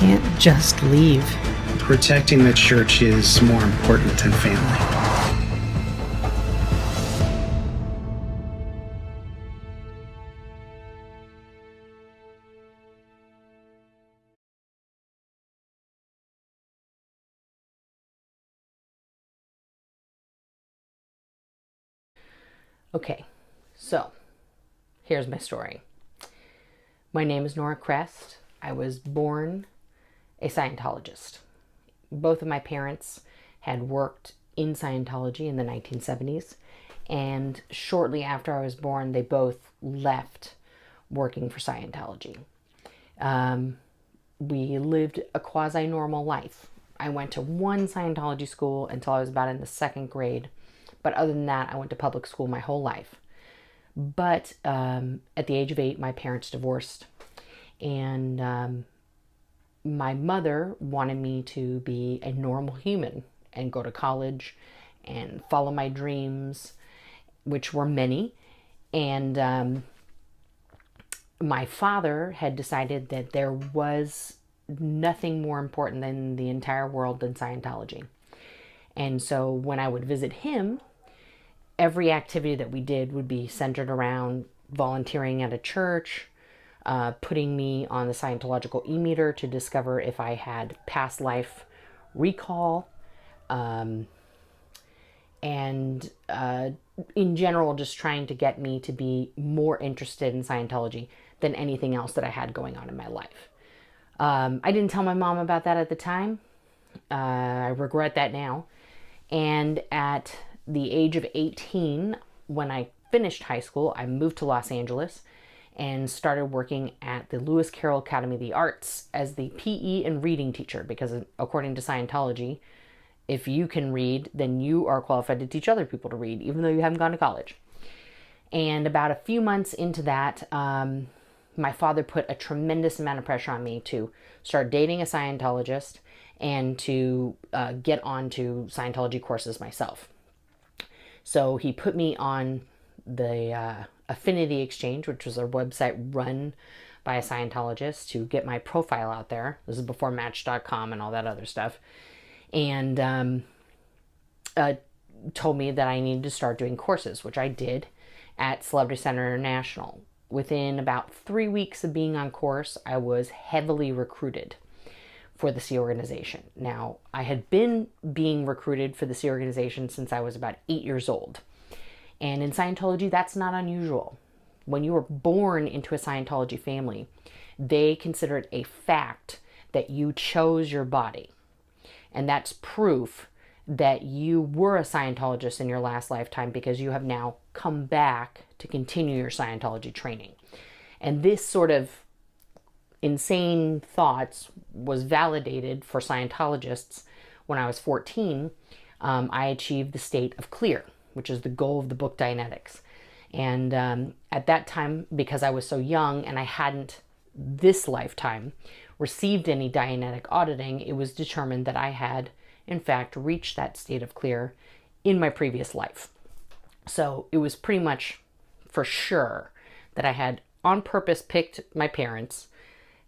can't just leave. Protecting the church is more important than family. Okay, so here's my story. My name is Nora Crest. I was born a Scientologist. Both of my parents had worked in Scientology in the 1970s, and shortly after I was born, they both left working for Scientology. We lived a quasi-normal life. I went to one Scientology school until I was about in the second grade. But other than that, I went to public school my whole life. But at the age of 8, my parents divorced. And my mother wanted me to be a normal human and go to college and follow my dreams, which were many. And my father had decided that there was nothing more important than the entire world than Scientology. And so when I would visit him, every activity that we did would be centered around volunteering at a church, putting me on the Scientological e-meter to discover if I had past life recall, and in general, just trying to get me to be more interested in Scientology than anything else that I had going on in my life. I didn't tell my mom about that at the time. I regret that now. And at the age of 18, when I finished high school, I moved to Los Angeles and started working at the Lewis Carroll Academy of the Arts as the PE and reading teacher, because according to Scientology, if you can read, then you are qualified to teach other people to read, even though you haven't gone to college. And about a few months into that, my father put a tremendous amount of pressure on me to start dating a Scientologist and to get onto Scientology courses myself. So he put me on the Affinity Exchange, which was a website run by a Scientologist to get my profile out there. This is before Match.com and all that other stuff. And told me that I needed to start doing courses, which I did at Celebrity Center International. Within about 3 weeks of being on course, I was heavily recruited for the Sea organization. Now, I had been being recruited for the Sea organization since I was about 8 years old. And in Scientology, that's not unusual. When you were born into a Scientology family, they consider it a fact that you chose your body. And that's proof that you were a Scientologist in your last lifetime, because you have now come back to continue your Scientology training. And this sort of insane thoughts was validated for Scientologists when I was 14. I achieved the state of clear, which is the goal of the book Dianetics. And at that time, because I was so young and I hadn't this lifetime received any Dianetic auditing, it was determined that I had, in fact, reached that state of clear in my previous life. So it was pretty much for sure that I had on purpose picked my parents,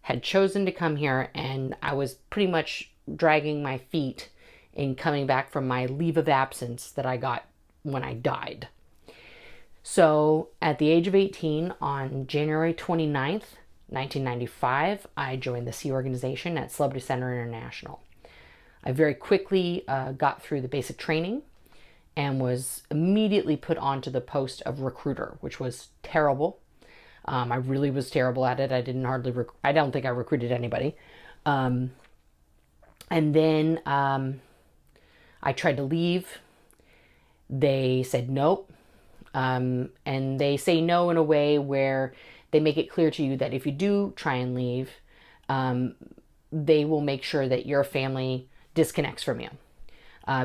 had chosen to come here, and I was pretty much dragging my feet in coming back from my leave of absence that I got when I died. So at the age of 18, on January 29th, 1995, I joined the Sea organization at Celebrity Center International. I very quickly got through the basic training and was immediately put onto the post of recruiter, which was terrible. I really was terrible at it. I don't think I recruited anybody. And then I tried to leave. They said nope. And they say no in a way where they make it clear to you that if you do try and leave, they will make sure that your family disconnects from you.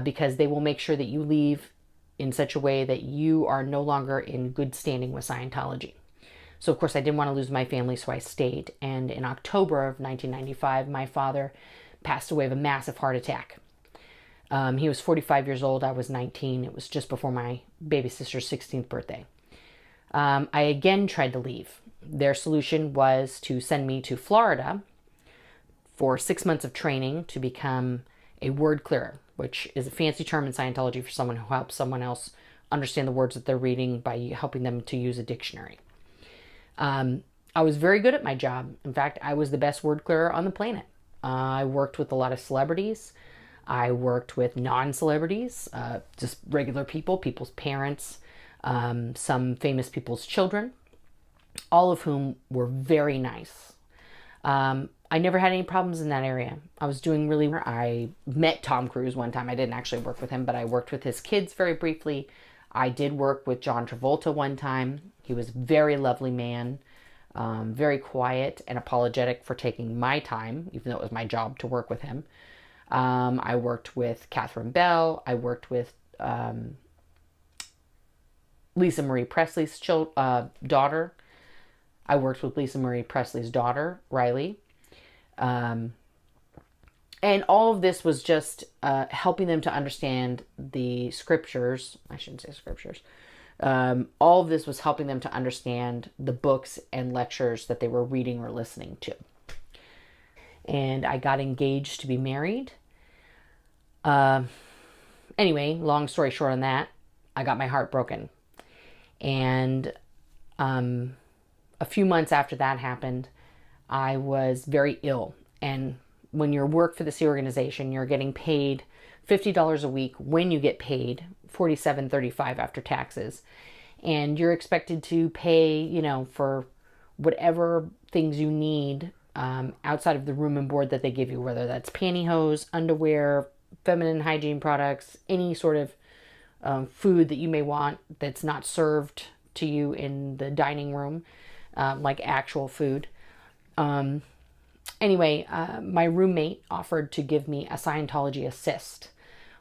Because they will make sure that you leave in such a way that you are no longer in good standing with Scientology. So, of course, I didn't want to lose my family, so I stayed. And in October of 1995, my father passed away of a massive heart attack. He was 45 years old. I was 19. It was just before my baby sister's 16th birthday. I again tried to leave. Their solution was to send me to Florida for 6 months of training to become a word clearer, which is a fancy term in Scientology for someone who helps someone else understand the words that they're reading by helping them to use a dictionary. I was very good at my job. In fact, I was the best word clearer on the planet. I worked with a lot of celebrities. I worked with non-celebrities, just regular people, people's parents, some famous people's children, all of whom were very nice. I never had any problems in that area. I was doing really well. I met Tom Cruise one time. I didn't actually work with him, but I worked with his kids very briefly. I did work with John Travolta one time. He was a very lovely man, very quiet and apologetic for taking my time, even though it was my job to work with him. I worked with Catherine Bell. I worked with Lisa Marie Presley's daughter. I worked with Lisa Marie Presley's daughter, Riley. And all of this was just helping them to understand the scriptures. I shouldn't say scriptures. All of this was helping them to understand the books and lectures that they were reading or listening to. And I got engaged to be married. Anyway, long story short on that, I got my heart broken. And a few months after that happened, I was very ill. And when you work for this organization, you're getting paid $50 a week when you get paid, $47.35 after taxes. And you're expected to pay, for whatever things you need outside of the room and board that they give you, whether that's pantyhose, underwear, feminine hygiene products, any sort of food that you may want that's not served to you in the dining room, like actual food. Anyway, my roommate offered to give me a Scientology assist,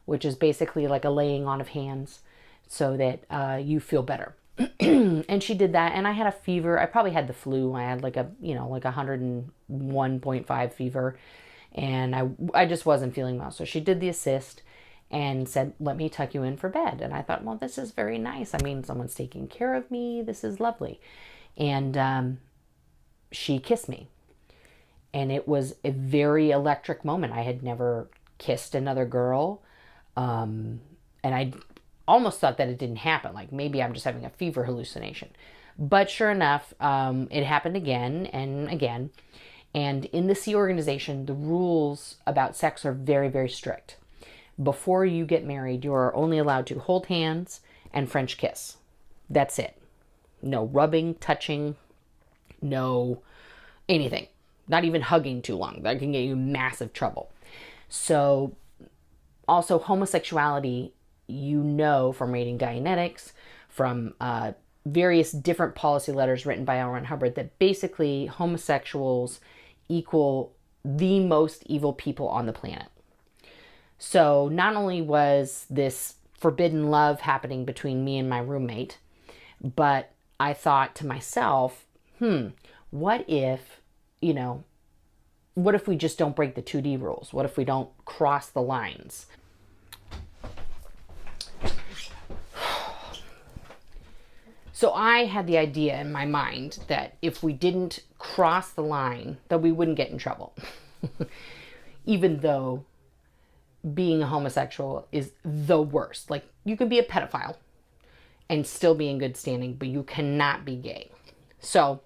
which is basically like a laying on of hands so that you feel better. And she did that, and I had a fever. I probably had the flu. I had like a 101.5 fever, and I just wasn't feeling well. So she did the assist and said, let me tuck you in for bed. And I thought, well, this is very nice. I mean, someone's taking care of me. This is lovely. And she kissed me. And it was a very electric moment. I had never kissed another girl. And I almost thought that it didn't happen. Like maybe I'm just having a fever hallucination. But sure enough, it happened again and again. And in the Sea organization, the rules about sex are very, very strict. Before you get married, you are only allowed to hold hands and French kiss. That's it. No rubbing, touching, no anything. Not even hugging too long. That can get you in massive trouble. So also homosexuality, from reading Dianetics, from various different policy letters written by L. Ron Hubbard, that basically homosexuals equal the most evil people on the planet. So not only was this forbidden love happening between me and my roommate, but I thought to myself, what if we just don't break the 2D rules? What if we don't cross the lines? So I had the idea in my mind that if we didn't cross the line, that we wouldn't get in trouble. Even though being a homosexual is the worst. Like, you can be a pedophile and still be in good standing, but you cannot be gay. So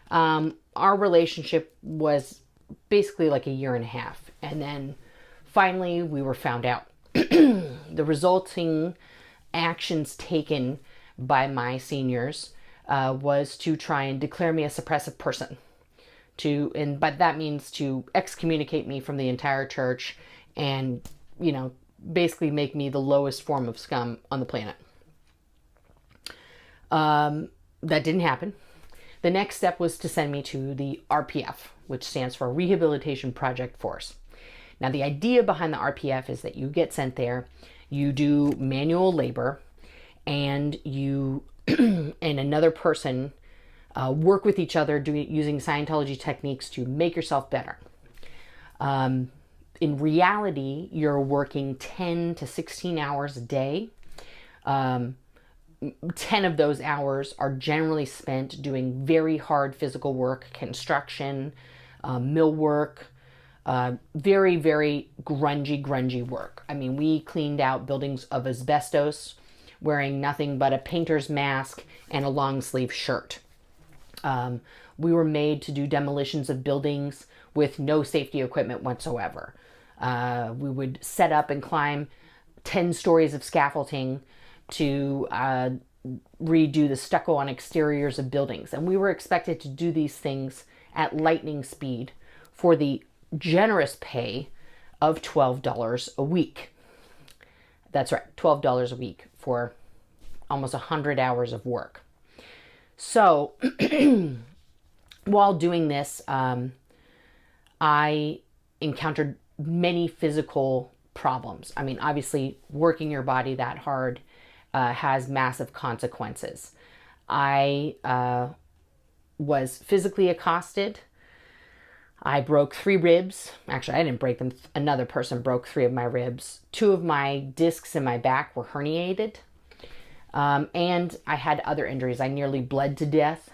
our relationship was basically like a year and a half. And then finally we were found out. The resulting actions taken by my seniors was to try and declare me a suppressive person. But that means to excommunicate me from the entire church and, basically make me the lowest form of scum on the planet. That didn't happen. The next step was to send me to the RPF, which stands for Rehabilitation Project Force. Now, the idea behind the RPF is that you get sent there, you do manual labor, and you and another person work with each other using Scientology techniques to make yourself better. In reality, you're working 10 to 16 hours a day. 10 of those hours are generally spent doing very hard physical work, construction, mill work, Very, very grungy work. I mean, we cleaned out buildings of asbestos, wearing nothing but a painter's mask and a long sleeve shirt. We were made to do demolitions of buildings with no safety equipment whatsoever. We would set up and climb 10 stories of scaffolding to redo the stucco on exteriors of buildings. And we were expected to do these things at lightning speed for the generous pay of $12 a week. That's right, $12 a week for almost 100 hours of work. So while doing this, I encountered many physical problems. I mean, obviously, working your body that hard has massive consequences. I was physically accosted. I broke 3 ribs. Actually, I didn't break them. Another person broke 3 of my ribs. 2 of my discs in my back were herniated. And I had other injuries. I nearly bled to death.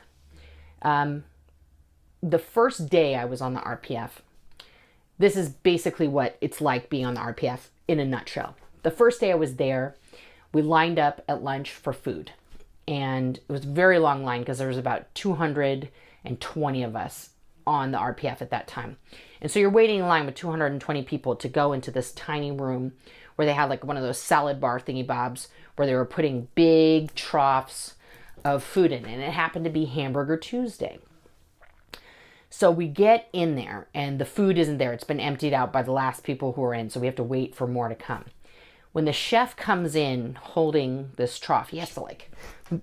The first day I was on the RPF, this is basically what it's like being on the RPF in a nutshell. The first day I was there, we lined up at lunch for food. And it was a very long line because there was about 220 of us on the RPF at that time. And so you're waiting in line with 220 people to go into this tiny room where they had like one of those salad bar thingy bobs where they were putting big troughs of food in. And it happened to be Hamburger Tuesday. So we get in there and the food isn't there. It's been emptied out by the last people who are in. So we have to wait for more to come. When the chef comes in holding this trough, he has to like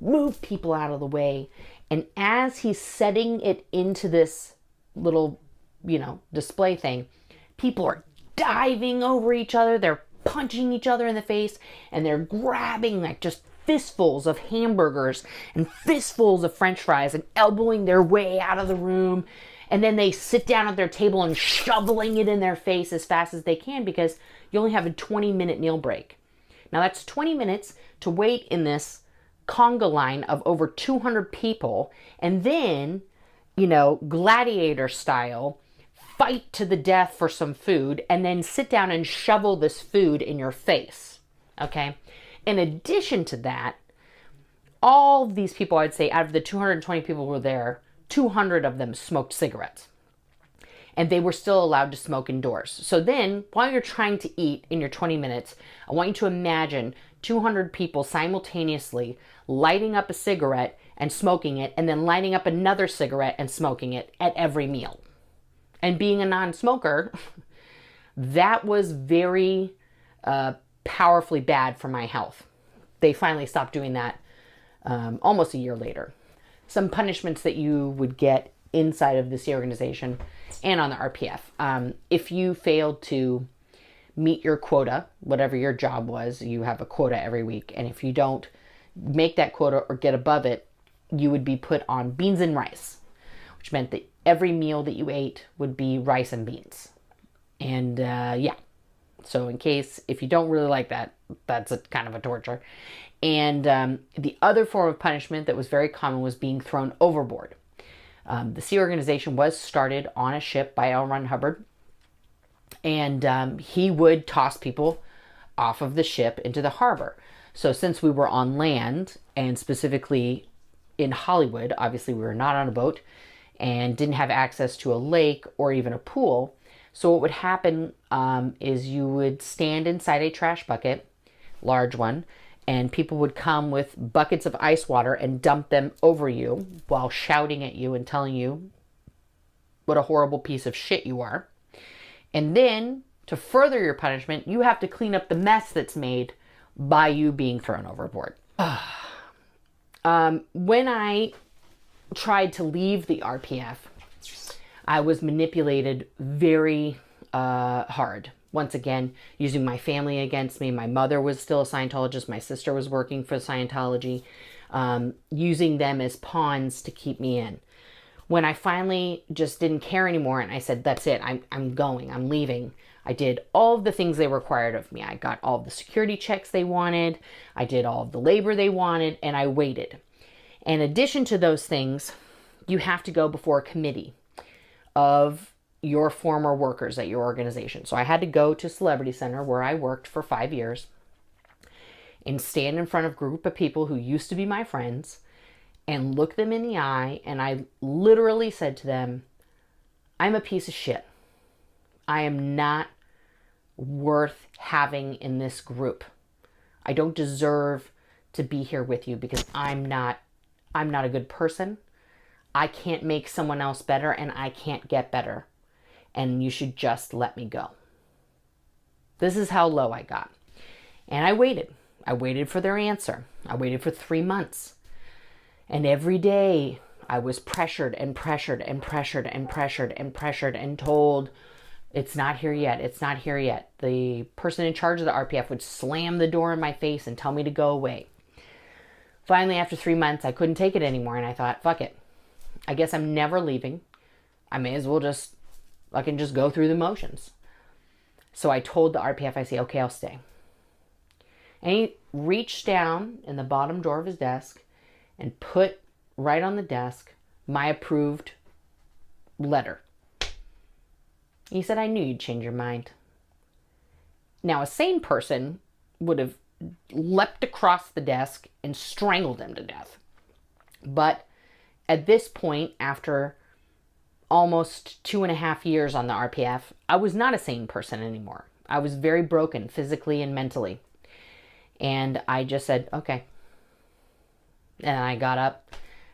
move people out of the way. And as he's setting it into this little, display thing, people are diving over each other. They're punching each other in the face and they're grabbing like just fistfuls of hamburgers and fistfuls of French fries and elbowing their way out of the room. And then they sit down at their table and shoveling it in their face as fast as they can because you only have a 20-minute meal break. Now that's 20 minutes to wait in this conga line of over 200 people and then, gladiator style, fight to the death for some food and then sit down and shovel this food in your face, okay? In addition to that, all of these people, I'd say out of the 220 people who were there, 200 of them smoked cigarettes. And they were still allowed to smoke indoors. So then, while you're trying to eat in your 20 minutes, I want you to imagine 200 people simultaneously lighting up a cigarette and smoking it, and then lighting up another cigarette and smoking it at every meal. And being a non-smoker, that was very powerfully bad for my health. They finally stopped doing that almost a year later. Some punishments that you would get inside of the Sea organization and on the RPF. If you failed to meet your quota, whatever your job was, you have a quota every week. And if you don't make that quota or get above it, you would be put on beans and rice, which meant that every meal that you ate would be rice and beans. And so if you don't really like that, that's a kind of a torture. And the other form of punishment that was very common was being thrown overboard. The Sea Organization was started on a ship by L. Ron Hubbard, and he would toss people off of the ship into the harbor. So since we were on land, and specifically in Hollywood, obviously we were not on a boat, and didn't have access to a lake or even a pool. So what would happen is you would stand inside a trash bucket, large one, and people would come with buckets of ice water and dump them over you while shouting at you and telling you what a horrible piece of shit you are. And then, to further your punishment, you have to clean up the mess that's made by you being thrown overboard. When I tried to leave the RPF, I was manipulated very hard. Once again, using my family against me. My mother was still a Scientologist. My sister was working for Scientology, using them as pawns to keep me in. When I finally just didn't care anymore and I said, that's it, I'm going, I'm leaving, I did all of the things they required of me. I got all of the security checks they wanted. I did all of the labor they wanted, and I waited. In addition to those things, you have to go before a committee of your former workers at your organization. So I had to go to Celebrity Center, where I worked for 5 years, and stand in front of a group of people who used to be my friends and look them in the eye. And I literally said to them, I'm a piece of shit. I am not worth having in this group. I don't deserve to be here with you because I'm not a good person. I can't make someone else better, and I can't get better. And you should just let me go. This is how low I got. And I waited. I waited for their answer. I waited for 3 months. And every day I was pressured and pressured and pressured and pressured and pressured and told, it's not here yet. It's not here yet. The person in charge of the RPF would slam the door in my face and tell me to go away. Finally, after 3 months, I couldn't take it anymore. And I thought, fuck it. I guess I'm never leaving. I may as well I can just go through the motions. So I told the RPF, I say, okay, I'll stay. And he reached down in the bottom drawer of his desk and put right on the desk my approved letter. He said, I knew you'd change your mind. Now, a sane person would have leapt across the desk and strangled him to death. But at this point, after almost 2.5 years on the RPF, I was not a sane person anymore. I was very broken physically and mentally. And I just said, okay. And I got up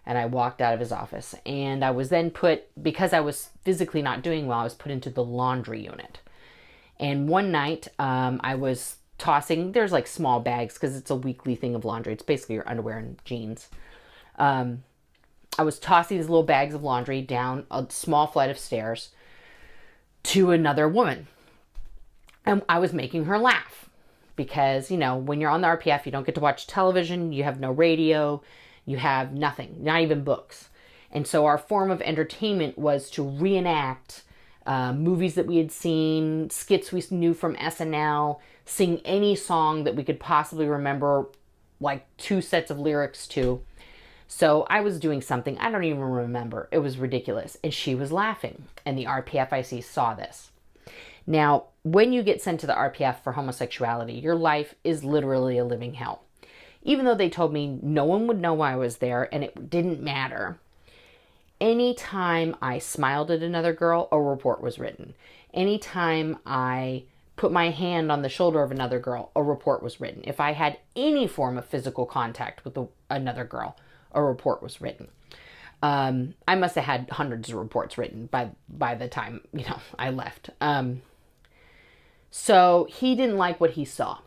and I walked out of his office. And I was then because I was physically not doing well, I was put into the laundry unit. And one night I was tossing, there's like small bags because it's a weekly thing of laundry. It's basically your underwear and jeans. I was tossing these little bags of laundry down a small flight of stairs to another woman. And I was making her laugh. Because, when you're on the RPF, you don't get to watch television, you have no radio, you have nothing, not even books. And so our form of entertainment was to reenact movies that we had seen, skits we knew from SNL, sing any song that we could possibly remember, like 2 sets of lyrics to. So I was doing something, I don't even remember. It was ridiculous. And she was laughing. And the RPFIC saw this. Now, when you get sent to the RPF for homosexuality, your life is literally a living hell. Even though they told me no one would know why I was there and it didn't matter. Anytime I smiled at another girl, a report was written. Anytime I put my hand on the shoulder of another girl, a report was written. If I had any form of physical contact with another girl, a report was written. I must have had hundreds of reports written by the time, I left. So he didn't like what he saw.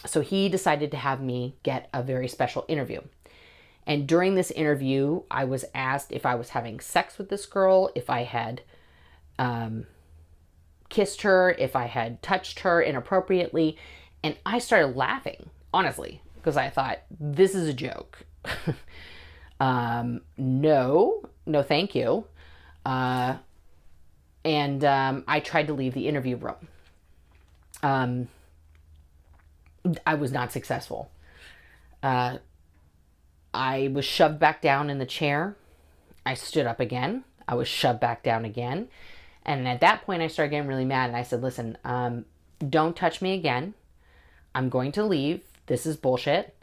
So he decided to have me get a very special interview. And during this interview, I was asked if I was having sex with this girl, if I had kissed her, if I had touched her inappropriately. And I started laughing, honestly, because I thought, this is a joke. No, thank you. And I tried to leave the interview room. I was not successful. I was shoved back down in the chair. I stood up again. I was shoved back down again. And at that point, I started getting really mad. And I said, listen, don't touch me again. I'm going to leave. This is bullshit.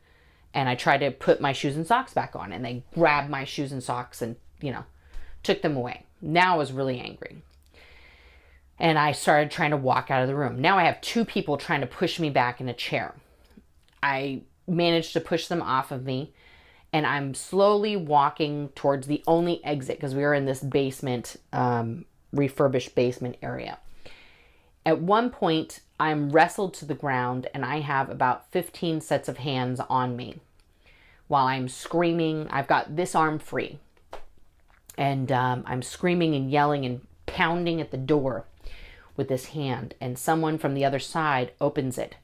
And I tried to put my shoes and socks back on. And they grabbed my shoes and socks and, took them away. Now I was really angry. And I started trying to walk out of the room. Now I have 2 people trying to push me back in a chair. I managed to push them off of me. And I'm slowly walking towards the only exit because we were in this basement, refurbished basement area. At one point, I'm wrestled to the ground and I have about 15 sets of hands on me. While I'm screaming, I've got this arm free. And I'm screaming and yelling and pounding at the door with this hand. And someone from the other side opens it.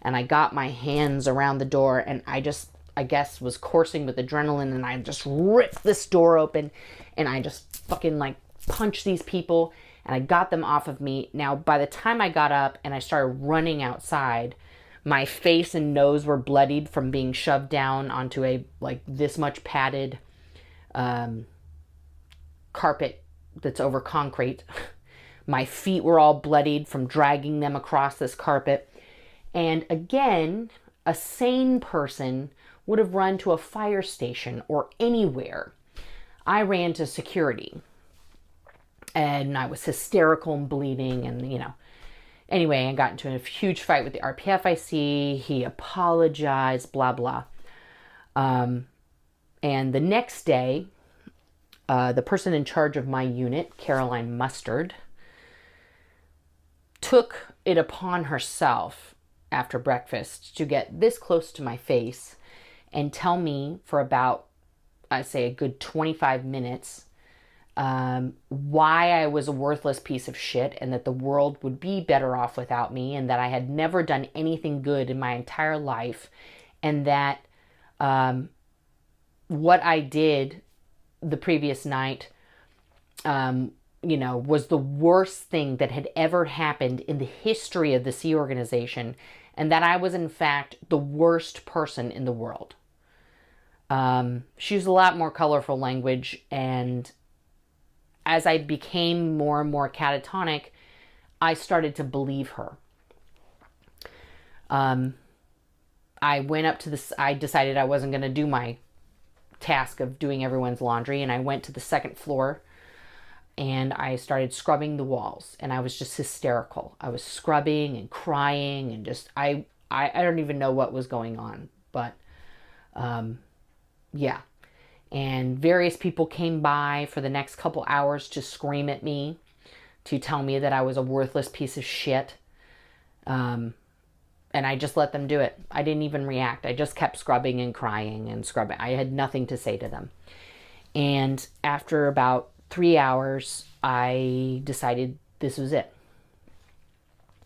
And I got my hands around the door and I guess was coursing with adrenaline and I just ripped this door open and I just fucking punched these people and I got them off of me. Now, by the time I got up and I started running outside, my face and nose were bloodied from being shoved down onto a this much padded carpet that's over concrete. My feet were all bloodied from dragging them across this carpet. And again, a sane person would have run to a fire station or anywhere. I ran to security. And I was hysterical and bleeding and, Anyway, I got into a huge fight with the RPF I see. He apologized, blah, blah. And the next day, the person in charge of my unit, Caroline Mustard, took it upon herself after breakfast to get this close to my face and tell me for about, I say, a good 25 minutes why I was a worthless piece of shit and that the world would be better off without me and that I had never done anything good in my entire life and that what I did the previous night, was the worst thing that had ever happened in the history of the Sea Organization and that I was in fact the worst person in the world. She used a lot more colorful language, and as I became more and more catatonic, I started to believe her. I went up to this, I decided I wasn't going to do my task of doing everyone's laundry, and I went to the second floor and I started scrubbing the walls, and I was just hysterical. I was scrubbing and crying and just, I don't even know what was going on, but yeah. And various people came by for the next couple hours to scream at me, to tell me that I was a worthless piece of shit. And I just let them do it. I didn't even react. I just kept scrubbing and crying and scrubbing. I had nothing to say to them. And after about 3 hours, I decided this was it.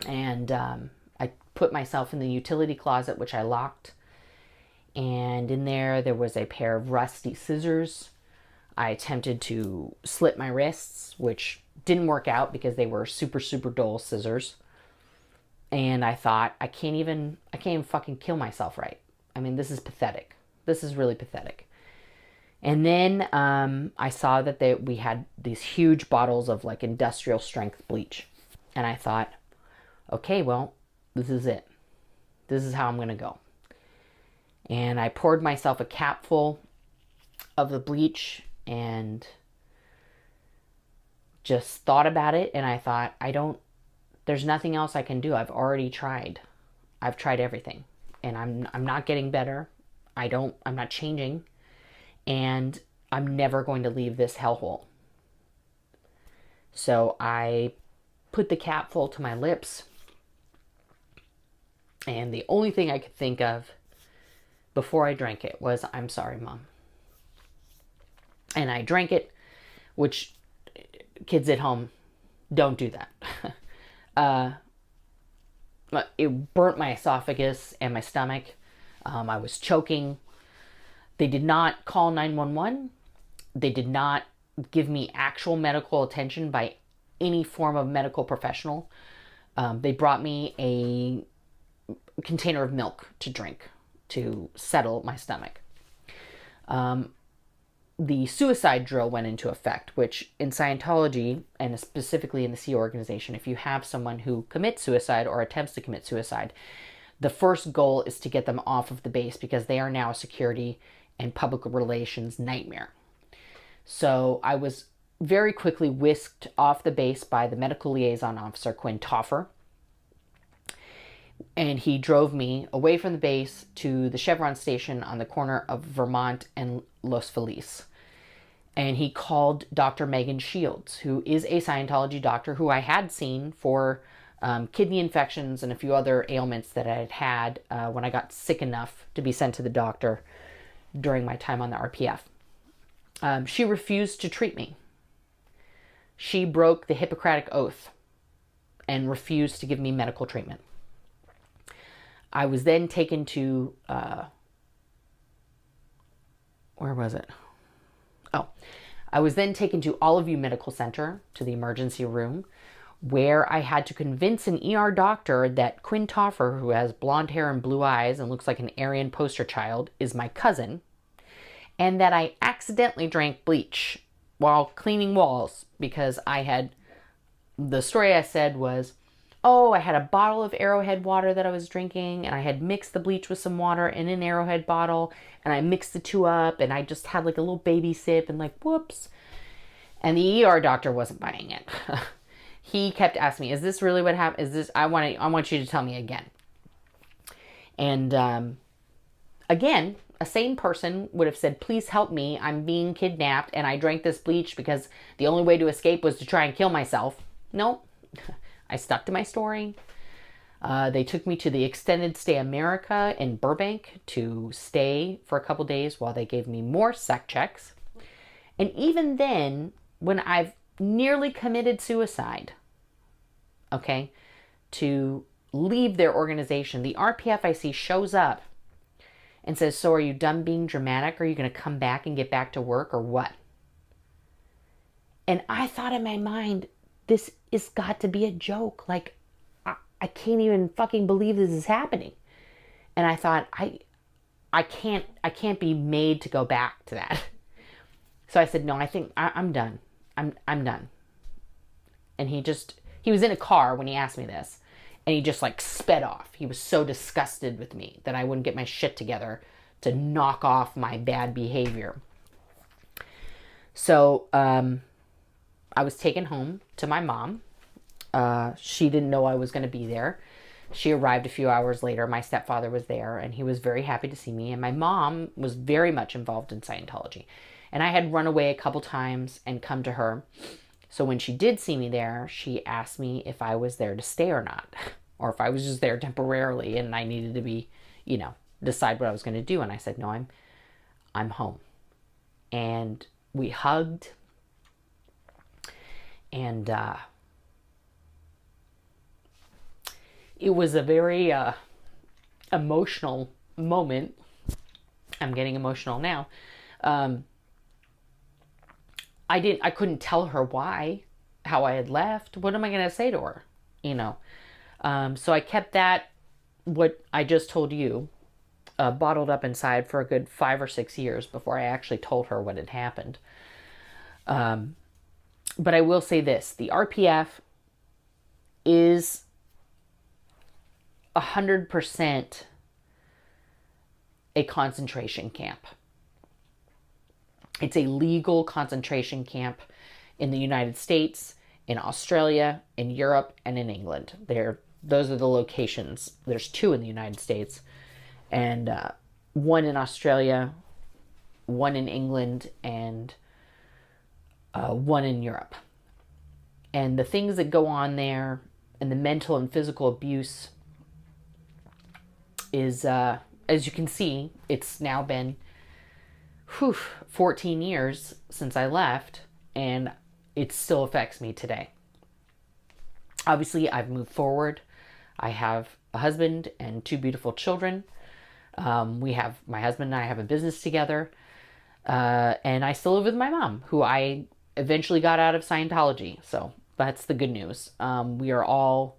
And I put myself in the utility closet, which I locked. And in there was a pair of rusty scissors. I attempted to slit my wrists, which didn't work out because they were super, super dull scissors. And I thought, I can't even fucking kill myself right. I mean, this is pathetic. This is really pathetic. And then I saw that we had these huge bottles of like industrial strength bleach. And I thought, okay, well, this is it. This is how I'm going to go. And I poured myself a capful of the bleach and just thought about it. And I thought, there's nothing else I can do. I've already tried. I've tried everything. And I'm not getting better. I'm not changing. And I'm never going to leave this hellhole. So I put the capful to my lips. And the only thing I could think of before I drank it was, I'm sorry, Mom. And I drank it, which kids at home, don't do that. It burnt my esophagus and my stomach. I was choking. They did not call 911. They did not give me actual medical attention by any form of medical professional. They brought me a container of milk to drink to settle my stomach. The suicide drill went into effect, which in Scientology, and specifically in the Sea Organization, if you have someone who commits suicide or attempts to commit suicide, the first goal is to get them off of the base because they are now a security and public relations nightmare. So I was very quickly whisked off the base by the medical liaison officer, Quinn Toffer. And he drove me away from the base to the Chevron station on the corner of Vermont and Los Feliz. And he called Dr. Megan Shields, who is a Scientology doctor who I had seen for kidney infections and a few other ailments that I had when I got sick enough to be sent to the doctor during my time on the RPF. She refused to treat me. She broke the Hippocratic Oath and refused to give me medical treatment. I was then taken to, where was it? Oh, I was then taken to All of You Medical Center, to the emergency room, where I had to convince an ER doctor that Quinn Toffer, who has blonde hair and blue eyes and looks like an Aryan poster child, is my cousin, and that I accidentally drank bleach while cleaning walls because I had the story I said was, oh, I had a bottle of Arrowhead water that I was drinking, and I had mixed the bleach with some water in an Arrowhead bottle, and I mixed the two up, and I just had like a little baby sip, and like, whoops. And the ER doctor wasn't buying it. He kept asking me, is this really what happened? Is this, I want you to tell me again. And again, a sane person would have said, please help me. I'm being kidnapped, and I drank this bleach because the only way to escape was to try and kill myself. No. I stuck to my story. They took me to the Extended Stay America in Burbank to stay for a couple days while they gave me more sec checks. And even then, when I've nearly committed suicide, okay, to leave their organization, the RPFIC shows up and says, so are you done being dramatic? Are you going to come back and get back to work or what? And I thought in my mind, this has got to be a joke. Like, I can't even fucking believe this is happening. And I thought, I can't be made to go back to that. So I said, no, I think I'm done. I'm done. And he was in a car when he asked me this, and he just like sped off. He was so disgusted with me that I wouldn't get my shit together to knock off my bad behavior. So, I was taken home to my mom. She didn't know I was going to be there. She arrived a few hours later. My stepfather was there, and he was very happy to see me. And my mom was very much involved in Scientology. And I had run away a couple times and come to her. So when she did see me there, she asked me if I was there to stay or not, or if I was just there temporarily and I needed to be, decide what I was going to do. And I said, no, I'm home. And we hugged. And it was a very emotional moment. I'm getting emotional now. I couldn't tell her how I had left. What am I going to say to her? So I kept that, what I just told you, bottled up inside for a good 5 or 6 years before I actually told her what had happened. But I will say this, the RPF is 100% a concentration camp. It's a legal concentration camp in the United States, in Australia, in Europe, and in England. Those are the locations. There's 2 in the United States, and 1 in Australia, 1 in England, and 1 in Europe. And the things that go on there, and the mental and physical abuse is, as you can see, it's now been 14 years since I left, and it still affects me today. Obviously, I've moved forward. I have a husband and 2 beautiful children. My husband and I have a business together. And I still live with my mom, who I eventually got out of Scientology. So that's the good news. We are all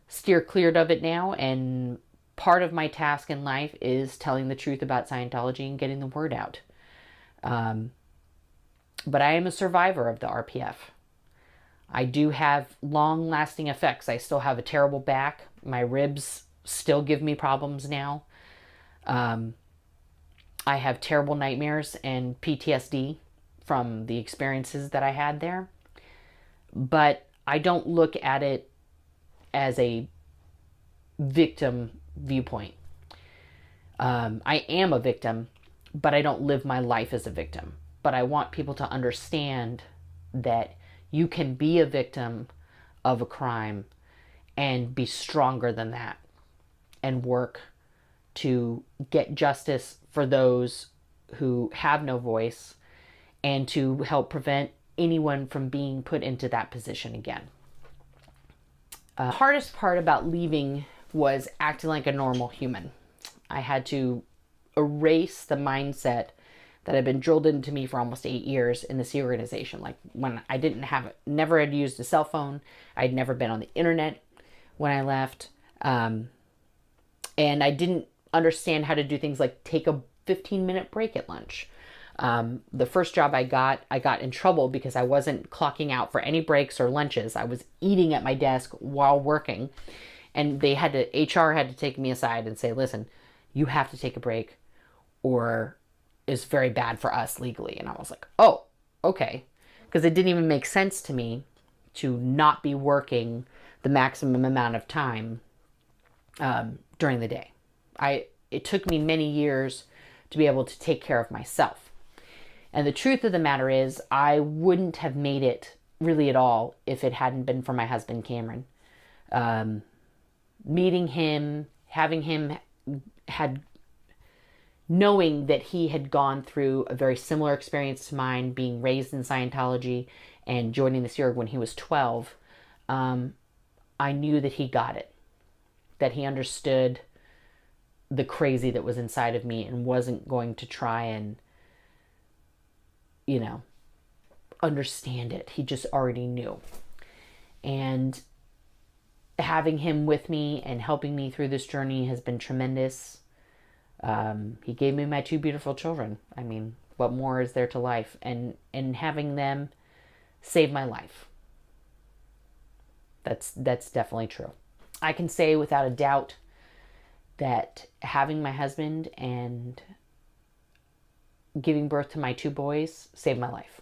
steer cleared of it now, and part of my task in life is telling the truth about Scientology and getting the word out. But I am a survivor of the RPF. I do have long-lasting effects. I still have a terrible back. My ribs still give me problems now. I have terrible nightmares and PTSD from the experiences that I had there. But I don't look at it as a victim viewpoint. I am a victim, but I don't live my life as a victim. But I want people to understand that you can be a victim of a crime and be stronger than that and work to get justice for those who have no voice and to help prevent anyone from being put into that position again. The hardest part about leaving was acting like a normal human. I had to erase the mindset that had been drilled into me for almost 8 years in the Sea organization. Like when I never had used a cell phone. I'd never been on the internet when I left. And I didn't understand how to do things like take a 15-minute break at lunch. The first job I got in trouble because I wasn't clocking out for any breaks or lunches. I was eating at my desk while working. And HR had to take me aside and say, listen, you have to take a break or it's very bad for us legally. And I was like, oh, okay. Because it didn't even make sense to me to not be working the maximum amount of time during the day. It took me many years to be able to take care of myself. And the truth of the matter is, I wouldn't have made it really at all if it hadn't been for my husband, Cameron. Meeting him, having him knowing that he had gone through a very similar experience to mine, being raised in Scientology and joining the Sea Org when he was 12, I knew that he got it, that he understood the crazy that was inside of me and wasn't going to try and, understand it. He just already knew. And having him with me and helping me through this journey has been tremendous. He gave me my 2 beautiful children. I mean, what more is there to life? And having them saved my life. That's definitely true. I can say without a doubt that having my husband and giving birth to my 2 boys saved my life.